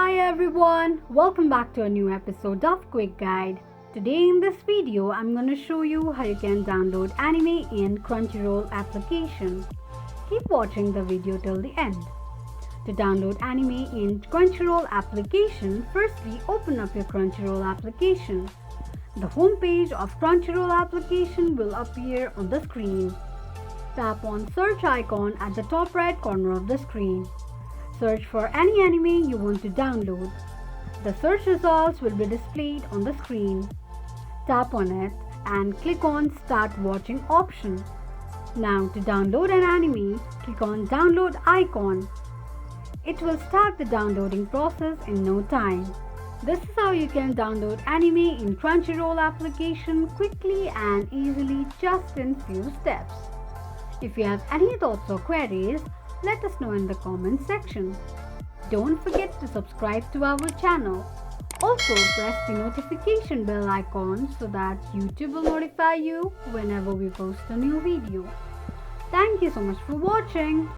Hi everyone, welcome back to a new episode of Quick Guide. Today in this video, I'm going to show you how you can download anime in Crunchyroll application. Keep watching the video till the end. To download anime in Crunchyroll application, firstly open up your Crunchyroll application. The home page of Crunchyroll application will appear on the screen. Tap on search icon at the top right corner of the screen. Search for any anime you want to download. The search results will be displayed on the screen. Tap on it and click on Start Watching option. Now to download an anime, click on Download icon. It will start the downloading process in no time. This is how you can download anime in Crunchyroll application quickly and easily just in few steps. If you have any thoughts or queries, let us know in the comment section. Don't forget to subscribe to our channel. Also press the notification bell icon so that YouTube will notify you whenever we post a new video. Thank you so much for watching.